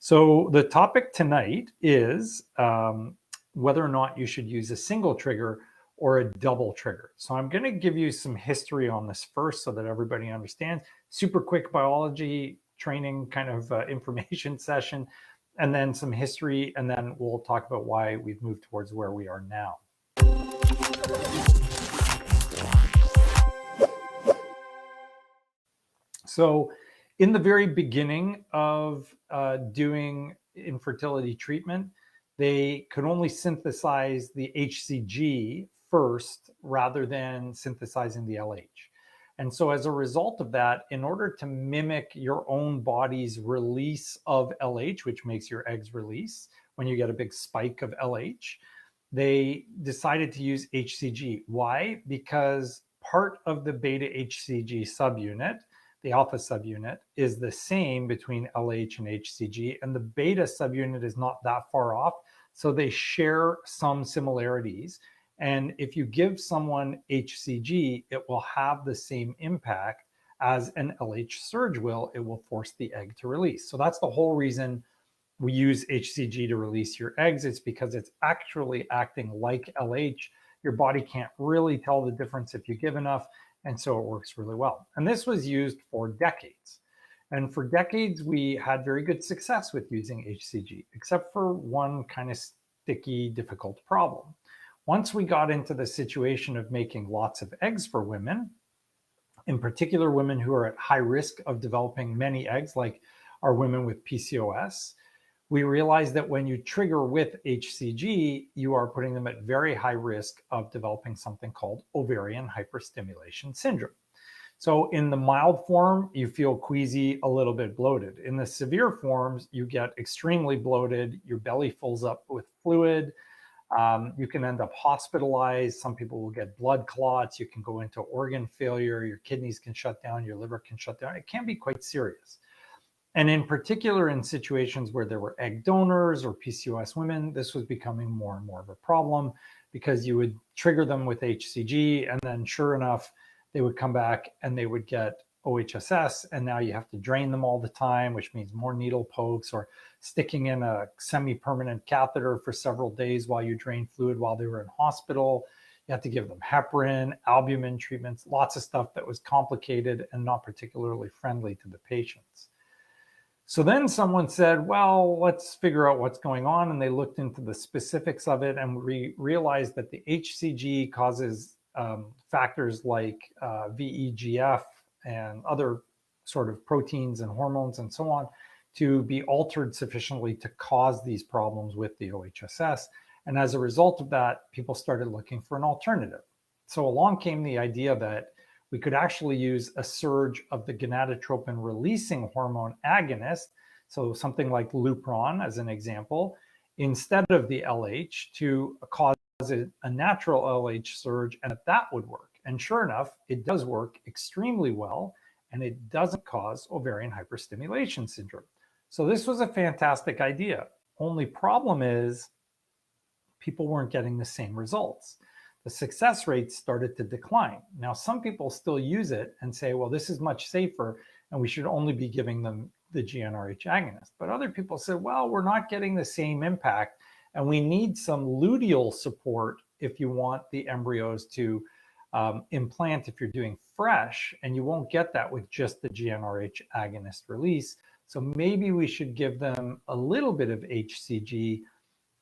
So the topic tonight is whether or not you should use a single trigger or a double trigger. So I'm going to give you some history on this first so that everybody understands. Super quick biology training kind of information session, and then some history, and then we'll talk about why we've moved towards where we are now. So in the very beginning of doing infertility treatment, they could only synthesize the HCG first rather than synthesizing the LH. And so as a result of that, in order to mimic your own body's release of LH, which makes your eggs release when you get a big spike of LH, they decided to use HCG. Why? Because part of the beta HCG subunit, the alpha subunit, is the same between LH and HCG, and the beta subunit is not that far off, so they share some similarities. And if you give someone HCG, it will have the same impact as an LH surge will. It will force the egg to release. So that's the whole reason we use HCG to release your eggs. It's because it's actually acting like LH. Your body can't really tell the difference if you give enough, and so it works really well. And this was used for decades. And for decades, we had very good success with using HCG, except for one kind of sticky, difficult problem. Once we got into the situation of making lots of eggs for women, in particular women who are at high risk of developing many eggs, like our women with PCOS, we realized that when you trigger with HCG, you are putting them at very high risk of developing something called ovarian hyperstimulation syndrome. So in the mild form, you feel queasy, a little bit bloated. In the severe forms, you get extremely bloated, your belly fills up with fluid, you can end up hospitalized. Some people will get blood clots. You can go into organ failure. Your kidneys can shut down. Your liver can shut down. It can be quite serious. And in particular, in situations where there were egg donors or PCOS women, this was becoming more and more of a problem because you would trigger them with HCG, and then sure enough, they would come back and they would get OHSS, and now you have to drain them all the time, which means more needle pokes or sticking in a semi-permanent catheter for several days while you drain fluid while they were in hospital. You have to give them heparin, albumin treatments, lots of stuff that was complicated and not particularly friendly to the patients. So then someone said, well, let's figure out what's going on. And they looked into the specifics of it, and we realized that the HCG causes factors like VEGF and other sort of proteins and hormones and so on to be altered sufficiently to cause these problems with the OHSS. And as a result of that, people started looking for an alternative. So along came the idea that we could actually use a surge of the gonadotropin releasing hormone agonist, so something like Lupron as an example, instead of the LH to cause a natural LH surge, and that would work. And sure enough, it does work extremely well, and it doesn't cause ovarian hyperstimulation syndrome. So this was a fantastic idea. Only problem is people weren't getting the same results. The success rates started to decline. Now, some people still use it and say, well, this is much safer and we should only be giving them the GnRH agonist. But other people said, well, we're not getting the same impact and we need some luteal support if you want the embryos to implant if you're doing fresh, and you won't get that with just the GnRH agonist release. So maybe we should give them a little bit of HCG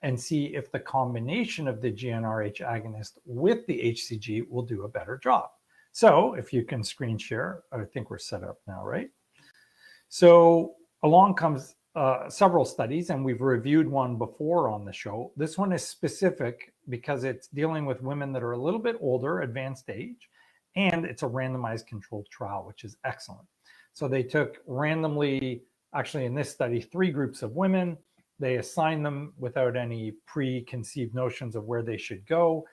and see if the combination of the GnRH agonist with the HCG will do a better job. So if you can screen share, I think we're set up now, right? So along comes several studies, and we've reviewed one before on the show. This one is specific because it's dealing with women that are a little bit older, advanced age, and it's a randomized controlled trial, which is excellent. So they took randomly, actually in this study, 3 groups of women. They assigned them without any preconceived notions of where they should go.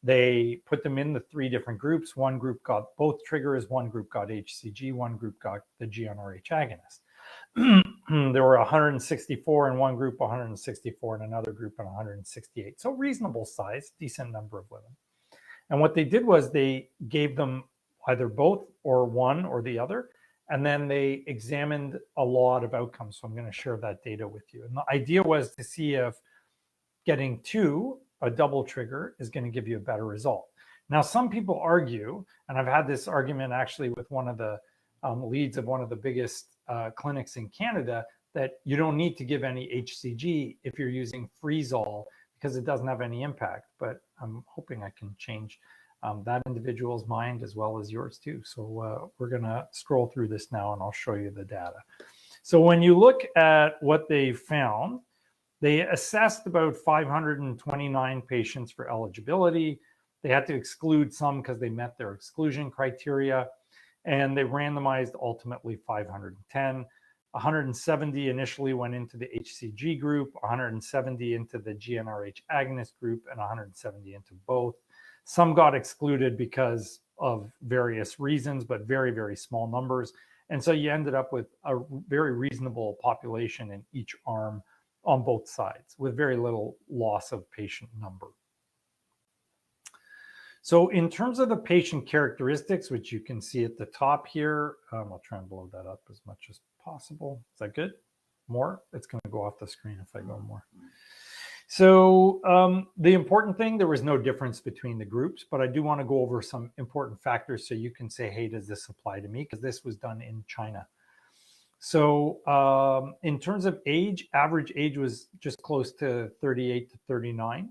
They put them in the 3 different groups. One group got both triggers, one group got HCG, one group got the GnRH agonist. There were 164 in one group, 164 in another group, and 168. So reasonable size, decent number of women. And what they did was they gave them either both or one or the other, And then they examined a lot of outcomes. So I'm going to share that data with you. And the idea was to see if getting two, a double trigger, is going to give you a better result. Now, some people argue, and I've had this argument actually with one of the leads of one of the biggest clinics in Canada, that you don't need to give any HCG if you're using Freezol because it doesn't have any impact. But I'm hoping I can change that individual's mind as well as yours too. So we're going to scroll through this now and I'll show you the data. So when you look at what they found, they assessed about 529 patients for eligibility. They had to exclude some because they met their exclusion criteria. And they randomized ultimately 510. 170 initially went into the HCG group, 170 into the GnRH agonist group, and 170 into both. Some got excluded because of various reasons, but very, very small numbers. And so you ended up with a very reasonable population in each arm on both sides with very little loss of patient number. So in terms of the patient characteristics, which you can see at the top here, I'll try and blow that up as much as possible. Is that good? More? It's going to go off the screen if I go more. So the important thing, there was no difference between the groups, but I do want to go over some important factors so you can say, hey, does this apply to me? Because this was done in China. So in terms of age, average age was just close to 38 to 39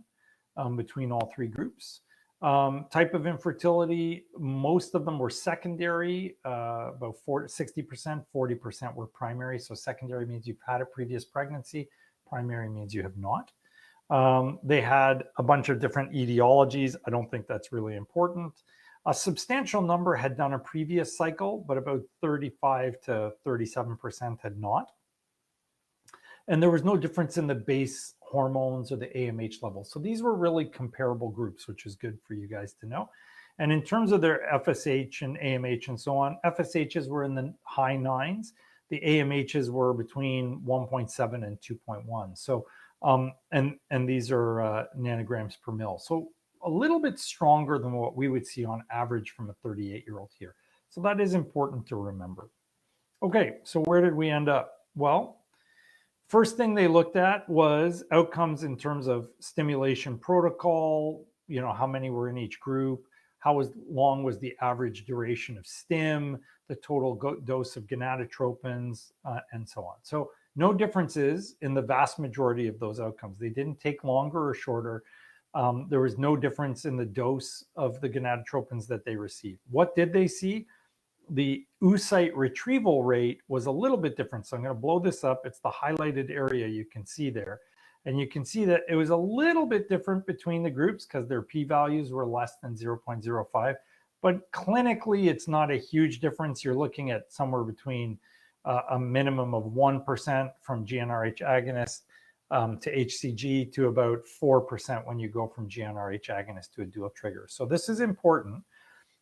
between all three groups. Type of infertility, most of them were secondary, about 60%, 40% were primary. So secondary means you've had a previous pregnancy. Primary means you have not. They had a bunch of different etiologies. I don't think that's really important. A substantial number had done a previous cycle, but about 35 to 37% had not. And there was no difference in the base hormones or the AMH levels. So these were really comparable groups, which is good for you guys to know. And in terms of their FSH and AMH and so on, FSHs were in the high 9s. The AMHs were between 1.7 and 2.1. So, and these are nanograms per mil. So a little bit stronger than what we would see on average from a 38-year-old here. So that is important to remember. Okay, so where did we end up? Well, first thing they looked at was outcomes in terms of stimulation protocol, you know, how many were in each group, how long was the average duration of stim, the total dose of gonadotropins, and so on. So no differences in the vast majority of those outcomes. They didn't take longer or shorter. There was no difference in the dose of the gonadotropins that they received. What did they see? The oocyte retrieval rate was a little bit different. So I'm going to blow this up. It's the highlighted area you can see there. And you can see that it was a little bit different between the groups because their p-values were less than 0.05. But clinically, it's not a huge difference. You're looking at somewhere between a minimum of 1% from GnRH agonist to HCG to about 4% when you go from GnRH agonist to a dual trigger. So this is important,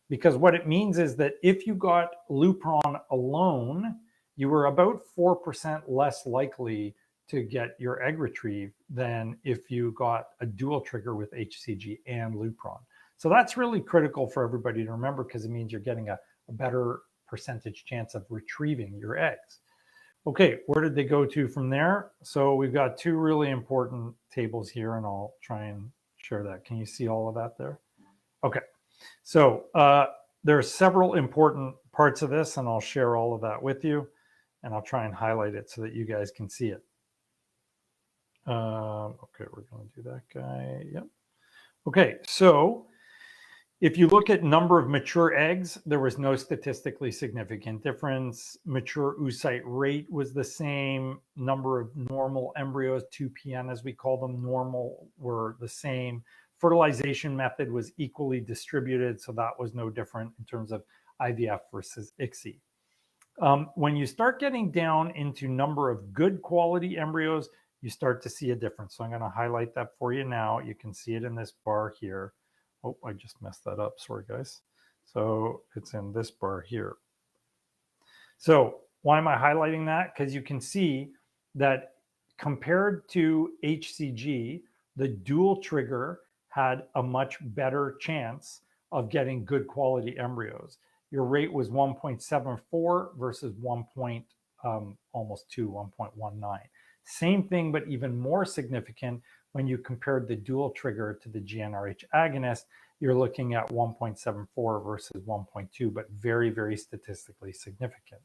because what it means is that if you got Lupron alone, you were about 4% less likely to get your egg retrieved than if you got a dual trigger with HCG and Lupron. So that's really critical for everybody to remember, because it means you're getting a better percentage chance of retrieving your eggs. Okay, where did they go to from there? So we've got two really important tables here, and I'll try and share that. Can you see all of that there? Okay. So there are several important parts of this, and I'll share all of that with you, and I'll try and highlight it so that you guys can see it. Okay, we're going to do that guy. Yep. Okay, so if you look at number of mature eggs, there was no statistically significant difference. Mature oocyte rate was the same. Number of normal embryos, 2PN as we call them, normal, were the same. Fertilization method was equally distributed, so that was no different in terms of IVF versus ICSI. When you start getting down into number of good quality embryos, you start to see a difference. So I'm going to highlight that for you now. You can see it in this bar here. Oh, I just messed that up. Sorry, guys. So it's in this bar here. So why am I highlighting that? Because you can see that compared to HCG, the dual trigger had a much better chance of getting good quality embryos. your rate was 1.74 versus almost 2, 1.19. Same thing, but even more significant when you compared the dual trigger to the GnRH agonist. You're looking at 1.74 versus 1.2, but very, very statistically significant.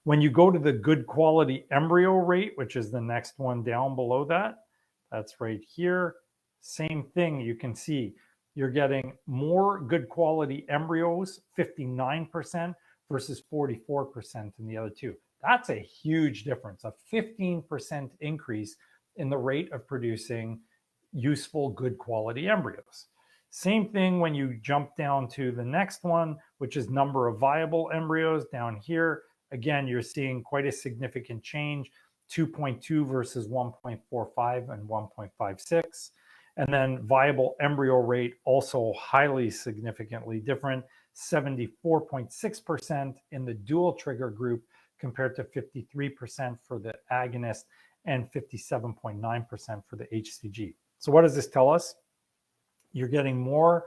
When you go to the good quality embryo rate, which is the next one down below that, that's right here, same thing. You can see you're getting more good quality embryos, 59% versus 44% in the other two. That's a huge difference, a 15% increase in the rate of producing useful, good quality embryos. Same thing when you jump down to the next one, which is number of viable embryos down here. Again, you're seeing quite a significant change, 2.2 versus 1.45 and 1.56. And then viable embryo rate also highly significantly different, 74.6% in the dual trigger group compared to 53% for the agonist and 57.9% for the HCG. So what does this tell us? You're getting more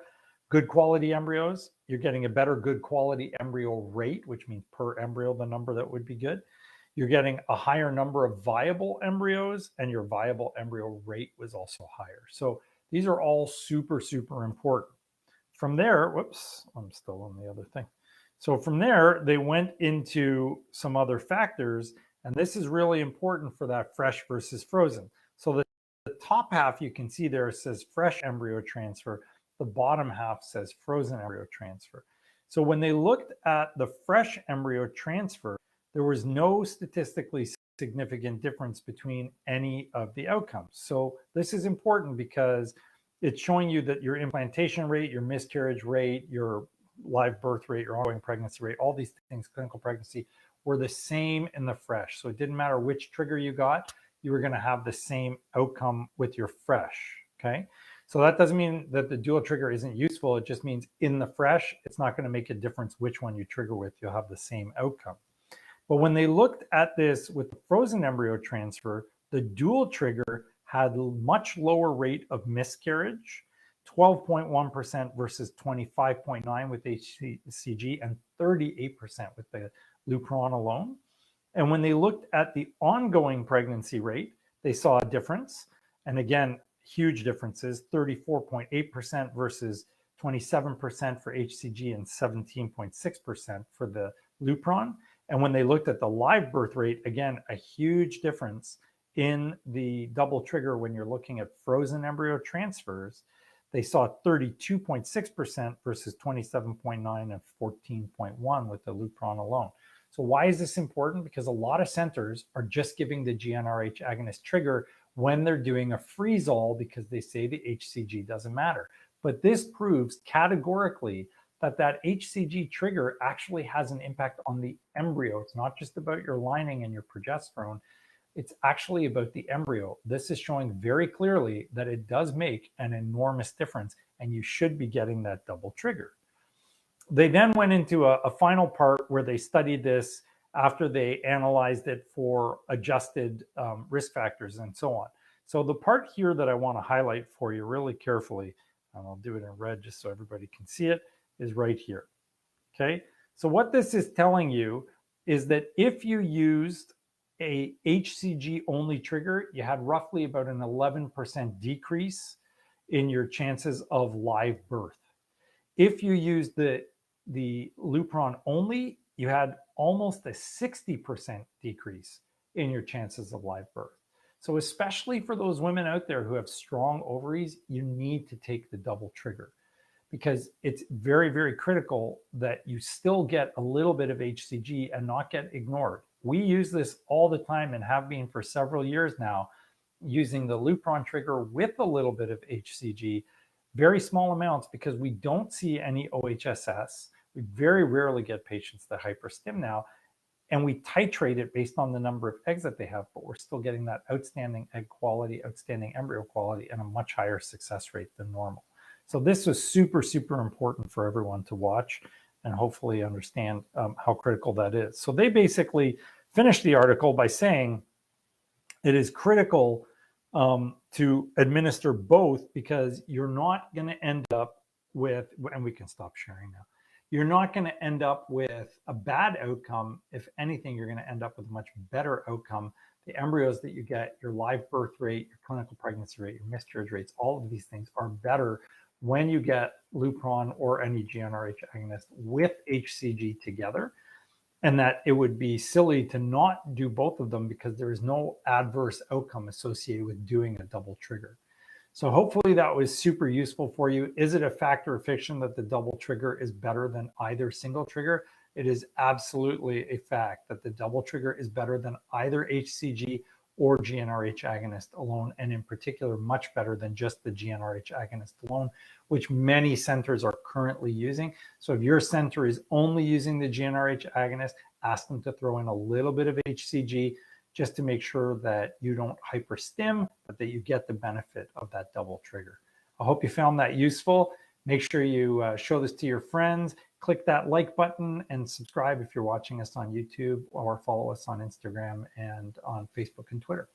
good quality embryos. You're getting a better good quality embryo rate, which means per embryo, the number that would be good. You're getting a higher number of viable embryos, and your viable embryo rate was also higher. So these are all super, super important. From there, whoops, I'm still on the other thing. So from there, they went into some other factors, and this is really important for that fresh versus frozen. So the top half you can see there says fresh embryo transfer. The bottom half says frozen embryo transfer. So when they looked at the fresh embryo transfer, there was no statistically significant difference between any of the outcomes. So this is important because it's showing you that your implantation rate, your miscarriage rate, your live birth rate, your ongoing pregnancy rate, all these things, clinical pregnancy, were the same in the fresh. So it didn't matter which trigger you got, you were going to have the same outcome with your fresh, okay? So that doesn't mean that the dual trigger isn't useful. It just means in the fresh, it's not going to make a difference which one you trigger with. You'll have the same outcome. But when they looked at this with the frozen embryo transfer, the dual trigger had a much lower rate of miscarriage, 12.1% versus 25.9% with HCG and 38% with the Lupron alone. And when they looked at the ongoing pregnancy rate, they saw a difference. And again, huge differences, 34.8% versus 27% for HCG and 17.6% for the Lupron. And when they looked at the live birth rate, again, a huge difference in the double trigger when you're looking at frozen embryo transfers. They saw 32.6% versus 27.9% and 14.1% with the Lupron alone. So why is this important? Because a lot of centers are just giving the GnRH agonist trigger when they're doing a freeze-all because they say the HCG doesn't matter. But this proves categorically that that HCG trigger actually has an impact on the embryo. It's not just about your lining and your progesterone. It's actually about the embryo. This is showing very clearly that it does make an enormous difference, and you should be getting that double trigger. They then went into a final part where they studied this after they analyzed it for adjusted risk factors and so on. So the part here that I want to highlight for you really carefully, and I'll do it in red just so everybody can see it, is right here. Okay, so what this is telling you is that if you used a HCG only trigger, you had roughly about an 11% decrease in your chances of live birth. If you used the Lupron only, you had almost a 60% decrease in your chances of live birth. So especially for those women out there who have strong ovaries, you need to take the double trigger because it's very, very critical that you still get a little bit of HCG and not get ignored. We use this all the time and have been for several years now, using the Lupron trigger with a little bit of HCG, very small amounts because we don't see any OHSS. We very rarely get patients that hyperstim now, and we titrate it based on the number of eggs that they have, but we're still getting that outstanding egg quality, outstanding embryo quality, and a much higher success rate than normal. So this was super, super important for everyone to watch and hopefully understand how critical that is. So they basically finished the article by saying it is critical to administer both because you're not going to end up with, and we can stop sharing now, you're not going to end up with a bad outcome. If anything, you're going to end up with a much better outcome. The embryos that you get, your live birth rate, your clinical pregnancy rate, your miscarriage rates, all of these things are better when you get Lupron or any GnRH agonist with HCG together. And that it would be silly to not do both of them because there is no adverse outcome associated with doing a double trigger. So hopefully that was super useful for you. Is it a fact or fiction that the double trigger is better than either single trigger? It is absolutely a fact that the double trigger is better than either HCG or GnRH agonist alone, and in particular, much better than just the GnRH agonist alone, which many centers are currently using. So if your center is only using the GnRH agonist, ask them to throw in a little bit of HCG just to make sure that you don't hyperstim, but that you get the benefit of that double trigger. I hope you found that useful. Make sure you show this to your friends. Click that like button and subscribe if you're watching us on YouTube, or follow us on Instagram and on Facebook and Twitter.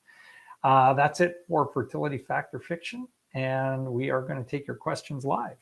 That's it for Fertility Fact or Fiction, and we are going to take your questions live.